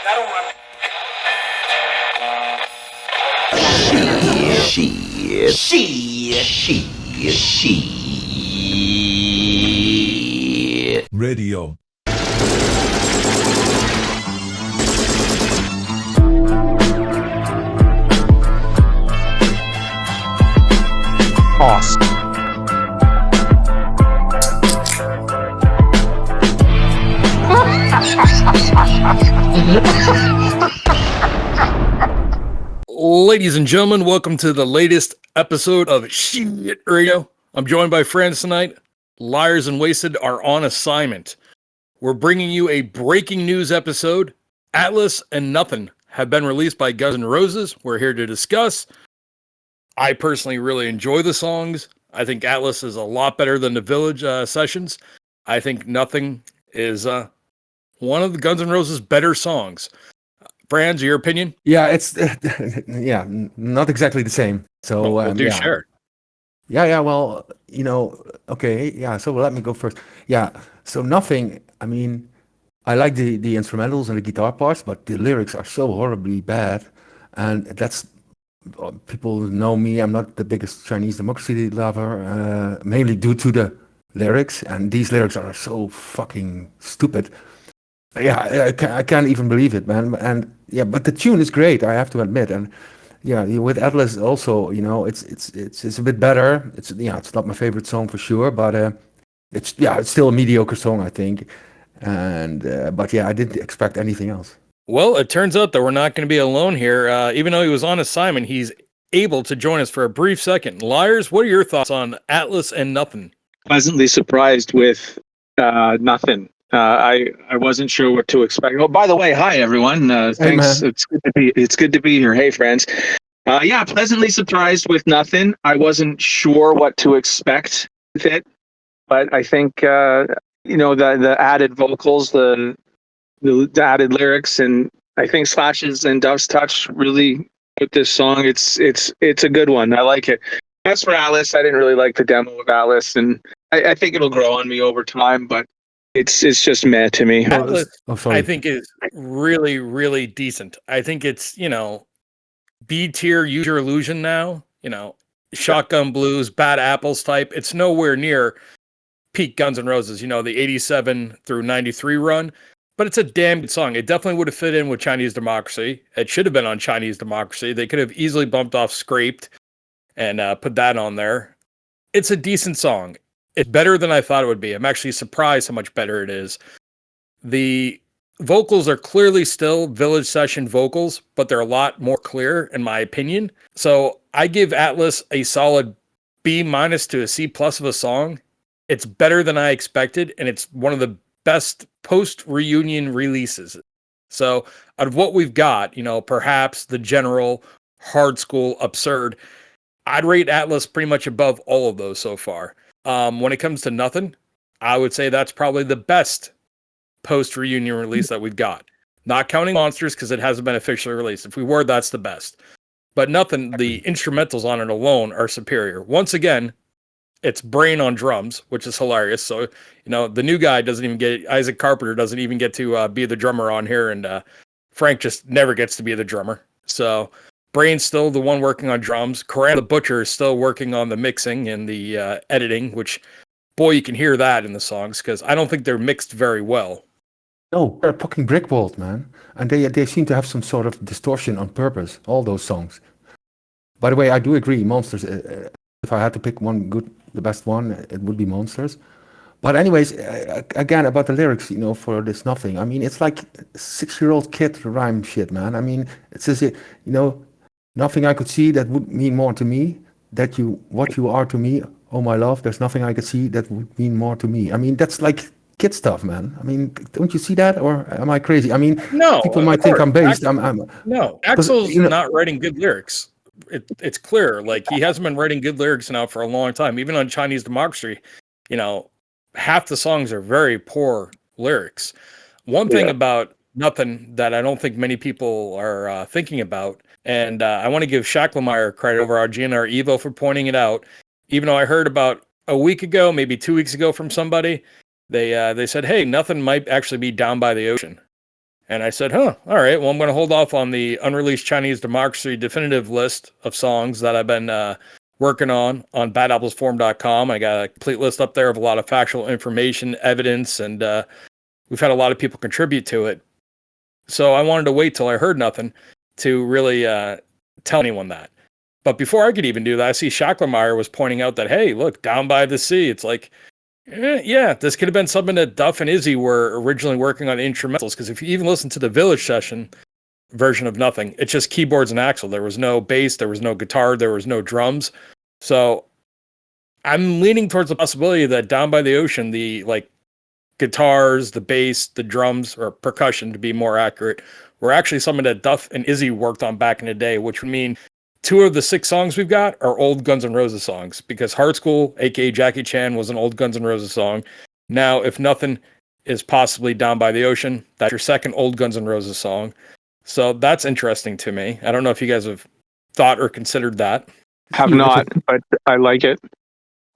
Shit. Radio. Awesome. Ladies and gentlemen, welcome to the latest episode of Shit Radio. I'm joined by Frans tonight. Liarz and Wasted are on assignment. We're bringing you a breaking news episode. Atlas and Nothin have been released by Guns N Roses. We're here to discuss. I personally really enjoy the songs. I think Atlas is a lot better than the Village sessions. I think Nothin is one of the Guns N Roses better songs. Frans, your opinion? Yeah, it's not exactly the same. So do share. Yeah. Well, okay. Yeah. So let me go first. Yeah. So Nothin. I mean, I like the instrumentals and the guitar parts, but the lyrics are so horribly bad, and that's people know me. I'm not the biggest Chinese democracy lover, mainly due to the lyrics, and these lyrics are so fucking stupid. Yeah, I can't even believe it, man. And yeah, but the tune is great, I have to admit. And yeah, with Atlas also, it's a bit better. It's not my favorite song for sure, but it's still a mediocre song, I think. And but yeah, I didn't expect anything else. Well, it turns out that we're not going to be alone here. Even though he was on assignment, he's able to join us for a brief second. Liarz, what are your thoughts on Atlas and Nothin? Pleasantly surprised with Nothin. I wasn't sure what to expect. Oh, by the way, hi everyone. Thanks. Hey, it's good to be here. Hey, friends. Pleasantly surprised with Nothin. I wasn't sure what to expect with it, but I think the added vocals, the added lyrics, and I think Slash's and Duff's touch really put this song. It's a good one. I like it. As for Atlas, I didn't really like the demo of Atlas, and I think it'll grow on me over time, but it's just meh to me. Atlas, I think, is really, really decent. I think it's, B tier, Use Your Illusion now, Shotgun Blues, Bad Apples type. It's nowhere near peak Guns N' Roses, the 87 through 93 run, but it's a damn good song. It definitely would have fit in with Chinese Democracy. It should have been on Chinese Democracy. They could have easily bumped off Scraped and put that on there. It's a decent song. It's better than I thought it would be. I'm actually surprised how much better it is. The vocals are clearly still Village session vocals, but they're a lot more clear, in my opinion. So I give Atlas a solid B- to a C+ of a song. It's better than I expected, and it's one of the best post-reunion releases. So out of what we've got, perhaps the general, hard school, absurd, I'd rate Atlas pretty much above all of those so far. When it comes to Nothin, I would say that's probably the best post-reunion release that we've got. Not counting Monsters, because it hasn't been officially released. If we were, that's the best. But Nothin, the instrumentals on it alone are superior. Once again, it's Brain on drums, which is hilarious. So, the new guy doesn't even get, Isaac Carpenter doesn't even get to be the drummer on here, and Frank just never gets to be the drummer. So, Brain's still the one working on drums. Coran the Butcher is still working on the mixing and the editing, which, boy, you can hear that in the songs, because I don't think they're mixed very well. No, they're a fucking brick wall, man. And they seem to have some sort of distortion on purpose, all those songs. By the way, I do agree, Monsters, if I had to pick the best one, it would be Monsters. But anyways, again, about the lyrics, for this Nothin. I mean, it's like 6-year-old kid rhyme shit, man. I mean, it says, nothing I could see that would mean more to me. What you are to me, oh my love. There's nothing I could see that would mean more to me. I mean, that's like kid stuff, man. I mean, don't you see that, or am I crazy? I mean, no. People might think I'm based. No, Axl's not writing good lyrics. It's clear. Like, he hasn't been writing good lyrics now for a long time. Even on Chinese Democracy, half the songs are very poor lyrics. One thing about Nothin that I don't think many people are thinking about. And I want to give Shacklemeyer credit over our GNR Evo for pointing it out. Even though I heard about a week ago, maybe 2 weeks ago from somebody, they said, hey, Nothin might actually be down by the ocean. And I said, all right, well, I'm going to hold off on the unreleased Chinese Democracy definitive list of songs that I've been working on badapplesforum.com. I got a complete list up there of a lot of factual information, evidence, and we've had a lot of people contribute to it. So I wanted to wait till I heard nothing to really tell anyone that. But before I could even do that, I see Schachlermeyer was pointing out that, hey, look, Down by the Sea. It's like, yeah, this could have been something that Duff and Izzy were originally working on instrumentals. Because if you even listen to the Village Session version of Nothing, it's just keyboards and Axl. There was no bass, there was no guitar, there was no drums. So I'm leaning towards the possibility that Down by the Ocean, the like guitars, the bass, the drums, or percussion to be more accurate, were actually something that Duff and Izzy worked on back in the day, which would mean 2 of the 6 songs we've got are old Guns N' Roses songs, because Hard School, aka Jackie Chan, was an old Guns N' Roses song. Now, if Nothing is possibly Down by the Ocean, that's your second old Guns N' Roses song. So that's interesting to me. I don't know if you guys have thought or considered that. Have not, but I like it.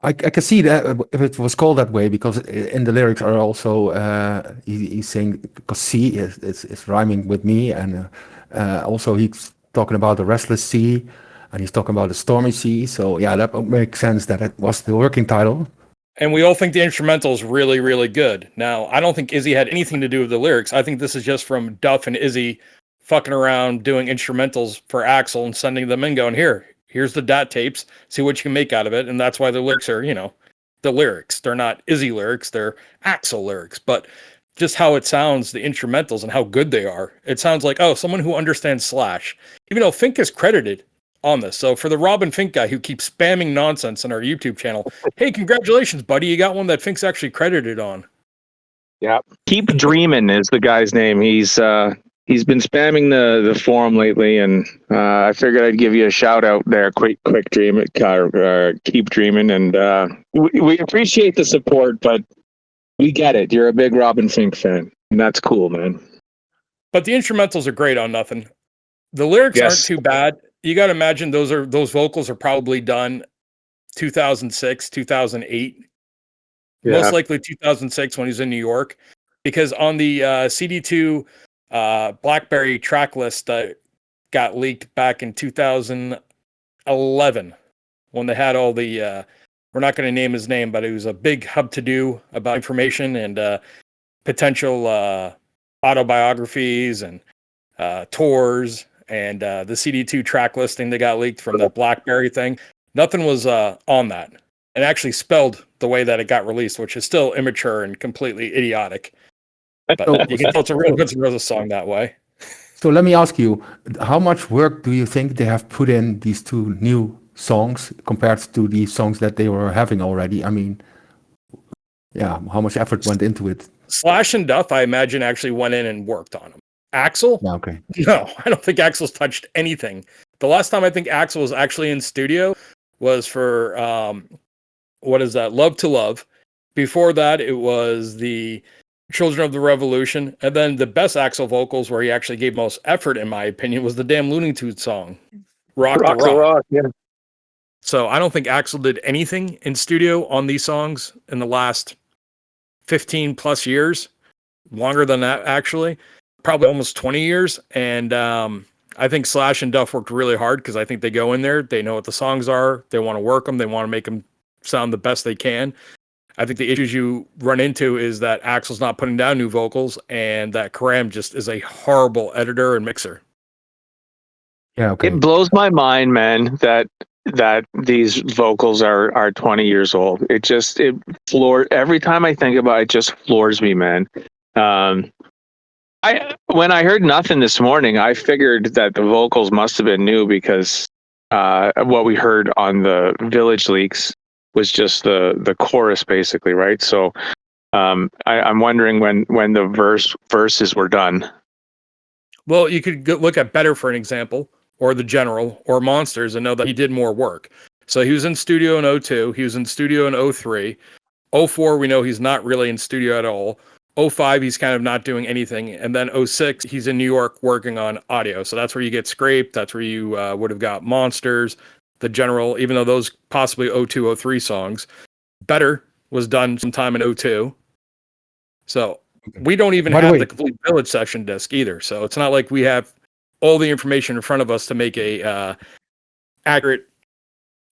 I can see that if it was called that way, because in the lyrics are also he's saying, because sea is rhyming with me, and also he's talking about the restless sea, and he's talking about the stormy sea. So yeah, that makes sense that it was the working title. And we all think the instrumental is really, really good. Now, I don't think Izzy had anything to do with the lyrics. I think this is just from Duff and Izzy fucking around doing instrumentals for Axl and sending them in going, here's the DAT tapes, see what you can make out of it. And that's why the lyrics are, the lyrics. They're not Izzy lyrics, they're Axl lyrics. But just how it sounds, the instrumentals and how good they are, it sounds like, someone who understands Slash. Even though Fink is credited on this. So for the Robin Fink guy who keeps spamming nonsense on our YouTube channel, hey, congratulations, buddy. You got one that Fink's actually credited on. Yeah. Keep Dreamin' is the guy's name. He's been spamming the forum lately, and I figured I'd give you a shout out there. Quick dream, keep dreaming, and we appreciate the support, but we get it. You're a big Robin Fink fan, and that's cool, man. But the instrumentals are great on Nothing. The lyrics aren't too bad. You got to imagine those vocals are probably done 2006, 2008, most likely 2006 when he's in New York, because on the CD2 BlackBerry track list that got leaked back in 2011 when they had all the we're not going to name his name, but it was a big hub to do about information and potential autobiographies and tours, and the CD2 track listing that got leaked from the BlackBerry thing. Nothing was on that, and actually spelled the way that it got released, which is still immature and completely idiotic. But you can tell it's a real Guns N' Roses song that way. So let me ask you, how much work do you think they have put in these 2 new songs compared to the songs that they were having already? I mean, yeah, how much effort went into it? Slash and Duff, I imagine, actually went in and worked on them. Axl? Yeah, okay. No, I don't think Axl's touched anything. The last time I think Axl was actually in studio was for, what is that? Love to Love. Before that, it was the Children of the Revolution. And then the best Axl vocals where he actually gave most effort, in my opinion, was the damn Looney Tunes song. Rock the Rock. Yeah. So I don't think Axl did anything in studio on these songs in the last 15 plus years. Longer than that, actually. Probably almost 20 years. And I think Slash and Duff worked really hard because I think they go in there, they know what the songs are, they want to work them, they want to make them sound the best they can. I think the issues you run into is that Axl's not putting down new vocals, and that Karam just is a horrible editor and mixer. Yeah, okay. It blows my mind, man, that these vocals are 20 years old. It floors every time I think about it. It just floors me, man. When I heard Nothing this morning, I figured that the vocals must have been new because what we heard on the Village leaks was just the chorus, basically, right? So I'm wondering when the verses were done. Well, you could look at Better for an example, or The General, or Monsters, and know that he did more work. So he was in studio in 02, he was in studio in 03, 04 we know he's not really in studio at all. 05 he's kind of not doing anything, and then 06 he's in New York working on audio. So that's where you get Scrape, that's where you would have got Monsters, The General, even though those possibly 02, 03 songs. Better was done sometime in 02. So we don't even By the have way- the complete Village session disc either. So it's not like we have all the information in front of us to make a accurate.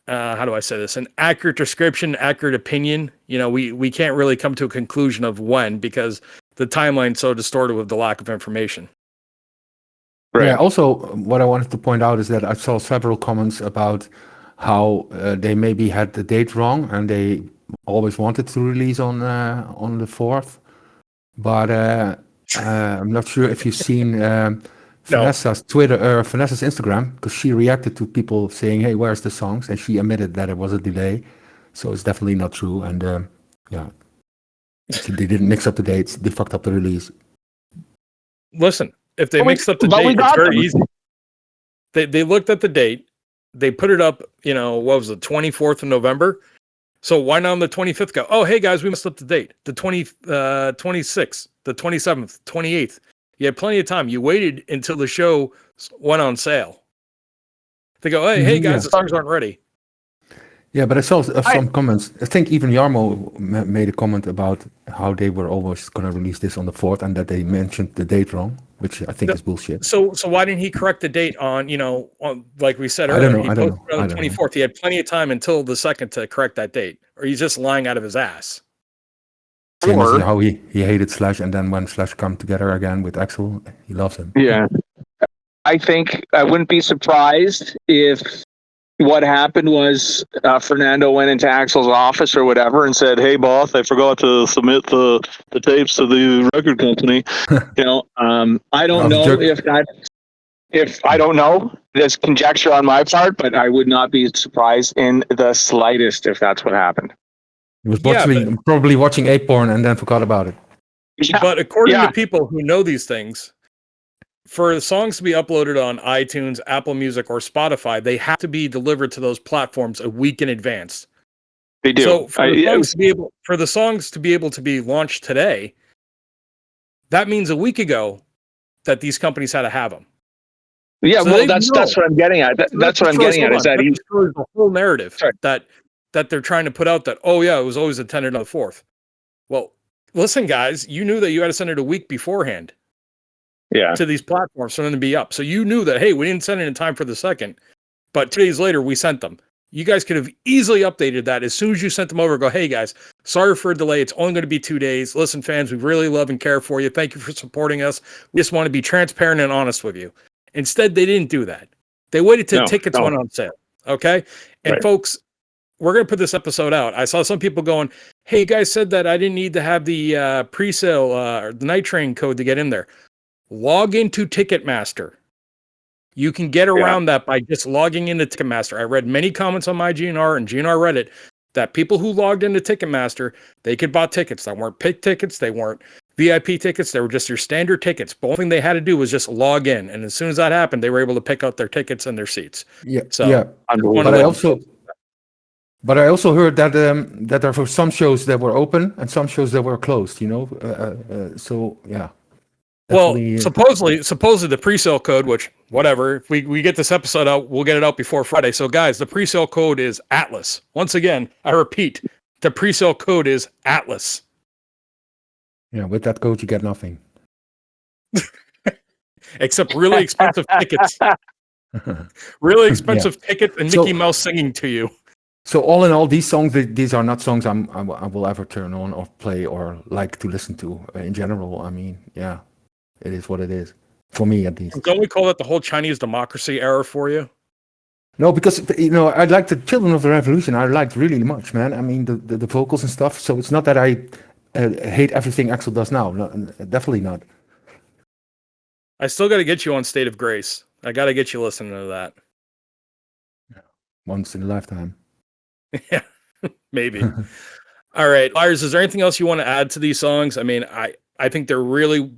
How do I say this? An accurate description, accurate opinion. You know, we can't really come to a conclusion of when because the timeline's so distorted with the lack of information. Right. Yeah. Also, what I wanted to point out is that I saw several comments about how they maybe had the date wrong and they always wanted to release on the 4th, but I'm not sure if you've seen Vanessa's Vanessa's Instagram, because she reacted to people saying, "Hey, where's the songs?" and she admitted that it was a delay, so it's definitely not true. And yeah, they didn't mix up the dates; they fucked up the release. Listen, if they mixed up the but we date, it's got very them. easy. They looked at the date, they put it up, you know, what was it, 24th of November? So why not on the 25th go, oh, hey guys, we messed up the date. The 26th, the 27th, 28th. You had plenty of time. You waited until the show went on sale. They go, hey guys, the songs aren't ready. Yeah, but I saw some comments. I think even Jarmo made a comment about how they were always going to release this on the 4th and that they mentioned the date wrong, which I think is bullshit. So why didn't he correct the date on, you know, on, like we said I earlier, don't know, he I don't posted know, on the I don't know. 24th. He had plenty of time until the 2nd to correct that date. Or he's just lying out of his ass. Same as Or- how he hated Slash, and then when Slash come together again with Axel, he loves him. Yeah. I think I wouldn't be surprised if what happened was Fernando went into Axel's office or whatever and said, "Hey, boss, I forgot to submit the tapes to the record company." You know, I don't know if I don't know. There's conjecture on my part, but I would not be surprised in the slightest if that's what happened. He was Yeah, probably watching A-porn and then forgot about it. Yeah. But according Yeah. to people who know these things, for the songs to be uploaded on iTunes, Apple Music, or Spotify, they have to be delivered to those platforms a week in advance. They do. So for the songs to be able to be launched today, that means a week ago that these companies had to have them. Yeah, So well, they that's know. what I'm getting at. That's what I'm getting at. Is that he? destroys the whole narrative Sorry. that they're trying to put out that, oh yeah, it was always intended on the 4th. Well, listen, guys, you knew that you had to send it a week beforehand Yeah. to these platforms for them to be up. So you knew that, hey, we didn't send it in time for the 2nd, but 2 days later we sent them. You guys could have easily updated that as soon as you sent them over. Go, hey guys, sorry for a delay. It's only going to be 2 days. Listen, fans, we really love and care for you. Thank you for supporting us. We just want to be transparent and honest with you. Instead, they didn't do that. They waited till tickets went on sale. Okay. And Right. folks, we're going to put this episode out. I saw some people going, hey, you guys said that I didn't need to have the pre-sale, the night train code to get in there. Log into Ticketmaster. You can get around that by just logging into Ticketmaster. I read many comments on my GNR and GNR Reddit that people who logged into Ticketmaster, they could buy tickets that weren't pick tickets. They weren't VIP tickets. They were just your standard tickets. The only thing they had to do was just log in. And as soon as that happened, they were able to pick out their tickets and their seats. Yeah, So, yeah. Unbelievable. But I also heard that that there were some shows that were open and some shows that were closed. You know, so yeah. Well, Definitely, supposedly the pre-sale code, which whatever, if we get this episode out, we'll get it out before Friday. So guys, the pre-sale code is Atlas. Once again, I repeat, the pre-sale code is Atlas. yeah, with that code you get nothing. Except really expensive tickets. Really expensive tickets and So- Mickey Mouse singing to you. So all in all, these songs, these are not songs I will ever turn on or play or like to listen to in general. I mean, yeah, it is what it is for me at least. Don't we call that the whole Chinese democracy era for you? No, because you know I like the Children of the Revolution. I liked really much, man. I mean the vocals and stuff. So it's not that I hate everything Axel does now. No, definitely not. I still got to get you on State of Grace. I got to get you listening to that. Once in a lifetime. Yeah, maybe. All right, Liarz, is there anything else you want to add to these songs? I mean, I think they're really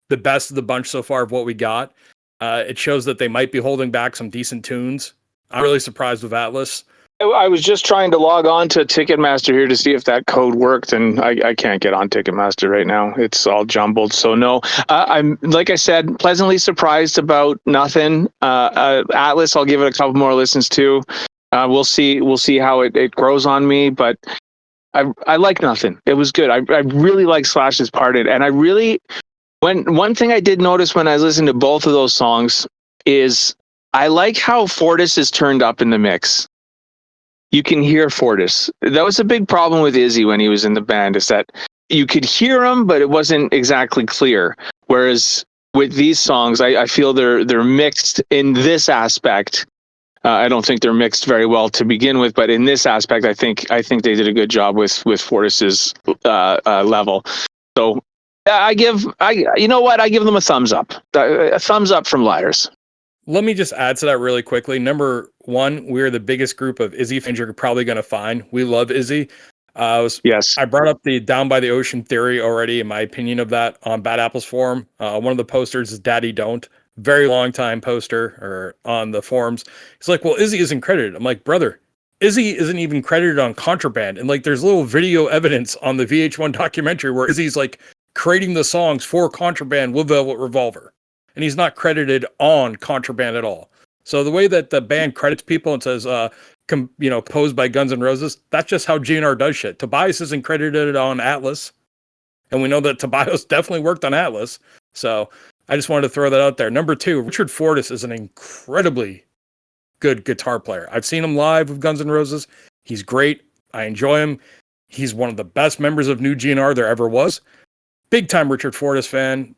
the best of the bunch so far of what we got. It shows that they might be holding back some decent tunes. I'm really surprised with Atlas. I was just trying to log on to Ticketmaster here to see if that code worked, and I can't get on Ticketmaster right now. It's all jumbled. So no, I'm, like I said, pleasantly surprised about Nothin. Atlas, I'll give it a couple more listens too. We'll see how it grows on me, but I like Nothing. It was good. I really like Slash's Parted, and I really one thing I did notice when I was listening to both of those songs is I like how Fortis is turned up in the mix. You can hear Fortis. That was a big problem with Izzy when he was in the band, is that you could hear him, but it wasn't exactly clear. Whereas with these songs, I feel they're mixed in this aspect. I don't think they're mixed very well to begin with, but in this aspect, I think they did a good job with Fortis's level. So I give them a thumbs up. A thumbs up from Liarz. Let me just add to that really quickly. Number one, we're the biggest group of Izzy fans you're probably going to find. We love Izzy. Yes. I brought up the Down by the Ocean theory already, in my opinion of that, on Bad Apples forum. One of the posters is Daddy Don't. Very long time poster or on the forums. He's like, well, Izzy isn't credited. I'm like, brother, Izzy isn't even credited on Contraband. And like, there's little video evidence on the VH1 documentary where Izzy's like creating the songs for Contraband with Velvet Revolver. And he's not credited on Contraband at all. So the way that the band credits people and says, composed by Guns N' Roses, that's just how GNR does shit. Tobias isn't credited on Atlas. And we know that Tobias definitely worked on Atlas. So I just wanted to throw that out there. Number two, Richard Fortis is an incredibly good guitar player. I've seen him live with Guns N' Roses. He's great. I enjoy him. He's one of the best members of New GNR there ever was. Big time Richard Fortis fan.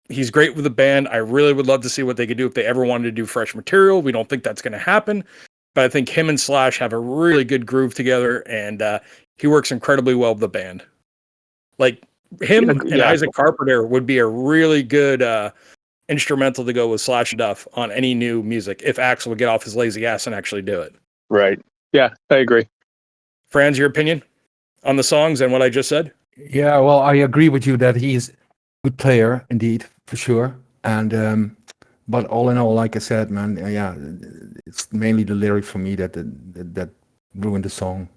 He's great with the band. I really would love to see what they could do if they ever wanted to do fresh material. We don't think that's going to happen. But I think him and Slash have a really good groove together, and he works incredibly well with the band. Like, him and Isaac Carpenter would be a really good instrumental to go with Slash and Duff on any new music if Axl would get off his lazy ass and actually do it. Right. Yeah, I agree. Frans, your opinion on the songs and what I just said? Yeah, well, I agree with you that he's a good player, indeed, for sure. And but all in all, like I said, man, yeah, it's mainly the lyric for me that ruined the song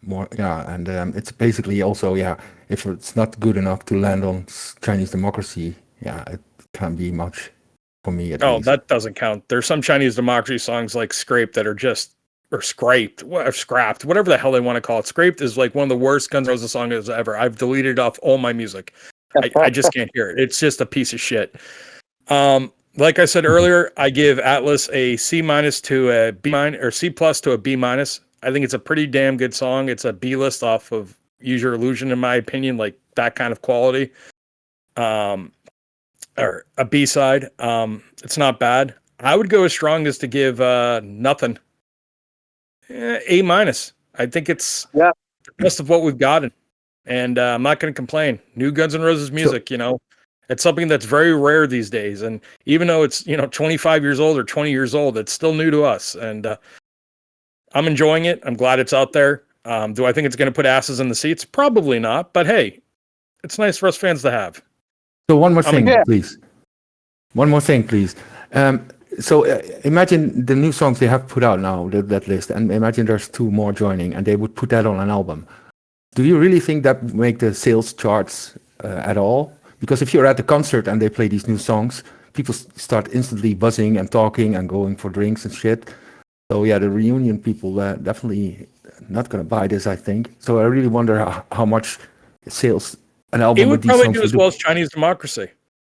more. Yeah, and it's basically also, yeah, if it's not good enough to land on Chinese Democracy, yeah, it can't be much for me at least. That doesn't count. There's some Chinese Democracy songs like Scrape that are just, or Scraped, Scrapped, whatever the hell they want to call it. Scraped is like one of the worst Guns N' Roses songs ever. I've deleted off all my music. I just can't hear it. It's just a piece of shit. Like I said earlier, I give Atlas a C- to a B- or C+ to a B-. I think it's a pretty damn good song. It's a B list off of Use Your Illusion, in my opinion, like that kind of quality. Or a B-side. It's not bad. I would go as strong as to give Nothing A-. I think it's the best of what we've gotten. And I'm not going to complain. New Guns N' Roses music, it's something that's very rare these days. And even though it's, 25 years old or 20 years old, it's still new to us. And I'm enjoying it. I'm glad it's out there. Do I think it's going to put asses in the seats? Probably not. But hey, it's nice for us fans to have. So one more thing, please. One more thing, please. So imagine the new songs they have put out now, that list, and imagine there's 2 more joining, and they would put that on an album. Do you really think that would make the sales charts at all? Because if you're at the concert and they play these new songs, people start instantly buzzing and talking and going for drinks and shit. So yeah, the reunion people definitely not going to buy this, I think. So I really wonder how much sales an album with these songs would probably do as well as Chinese Democracy.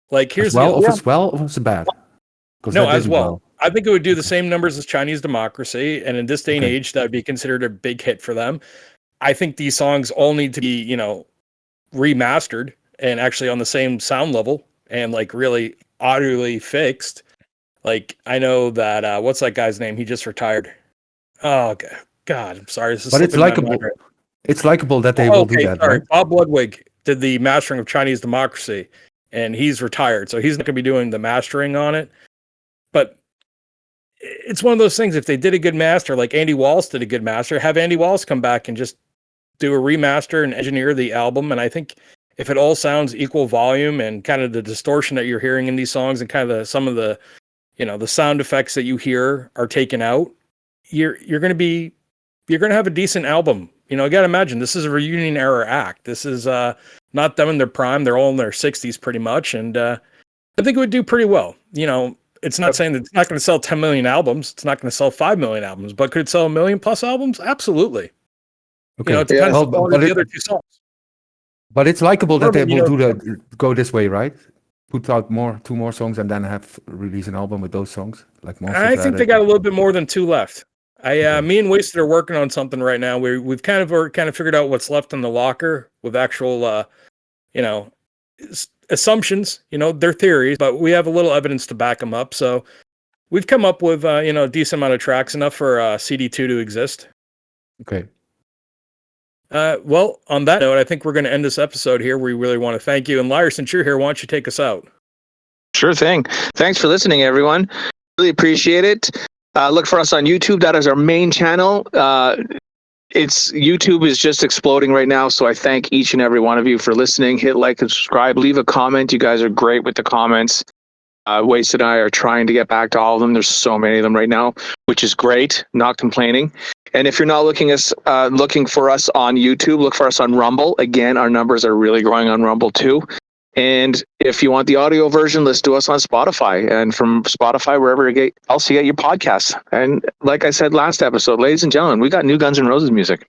Like, here's as well or was it bad? No, as well. I think it would do the same numbers as Chinese Democracy, and in this day and age, that would be considered a big hit for them. I think these songs all need to be, remastered and actually on the same sound level and like really audibly fixed. Like, I know that what's that guy's name? He just retired. Oh God, I'm sorry. But it's likable. It's likable that they will do that. Sorry. Right? Bob Ludwig did the mastering of Chinese Democracy, and he's retired, so he's not going to be doing the mastering on it. But it's one of those things. If they did a good master, like Andy Wallace did a good master, have Andy Wallace come back and just do a remaster and engineer the album. And I think if it all sounds equal volume and kind of the distortion that you're hearing in these songs and kind of some of the, the sound effects that you hear are taken out, you're going to have a decent album. You got to imagine this is a reunion era act. This is not them in their prime. They're all in their 60s pretty much. And I think it would do pretty well. It's not saying that it's not going to sell 10 million albums. It's not going to sell 5 million albums, but could it sell 1 million+ albums? Absolutely. Okay. You know, it depends Well, on the quality of the other two songs. but it's likable that they Normally, will go this way, right? Put out two more songs and then release an album with those songs, like Monsters. I think they got a little bit more than 2 left. Okay. Me and Wasted are working on something right now. We've kind of figured out what's left in the locker with actual, assumptions. You know, they're theories, but we have a little evidence to back them up. So we've come up with, a decent amount of tracks, enough for CD2 to exist. Okay. Well, on that note, I think we're going to end this episode here. We really want to thank you. And Liarz, since you're here, why don't you take us out? Sure thing. Thanks for listening, everyone. Really appreciate it. Look for us on YouTube. That is our main channel. YouTube is just exploding right now, so I thank each and every one of you for listening. Hit like and subscribe. Leave a comment. You guys are great with the comments. Wasted and I are trying to get back to all of them. There's so many of them right now, which is great. Not complaining. And if you're not looking for us on YouTube, look for us on Rumble. Again, our numbers are really growing on Rumble too. And if you want the audio version, listen to us on Spotify. And from Spotify, wherever else you get your podcasts. And like I said last episode, ladies and gentlemen, we got new Guns N' Roses music.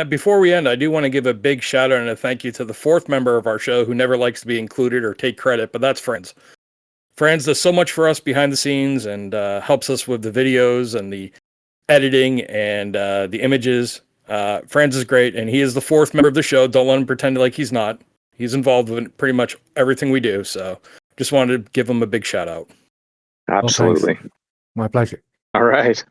Before we end, I do want to give a big shout out and a thank you to the 4th member of our show who never likes to be included or take credit, but that's Frans. Frans does so much for us behind the scenes and helps us with the videos and the editing and the images. Frans is great, and he is the 4th member of the show. Don't let him pretend like he's not. He's involved with pretty much everything we do. So just wanted to give him a big shout out. Absolutely. My pleasure. All right.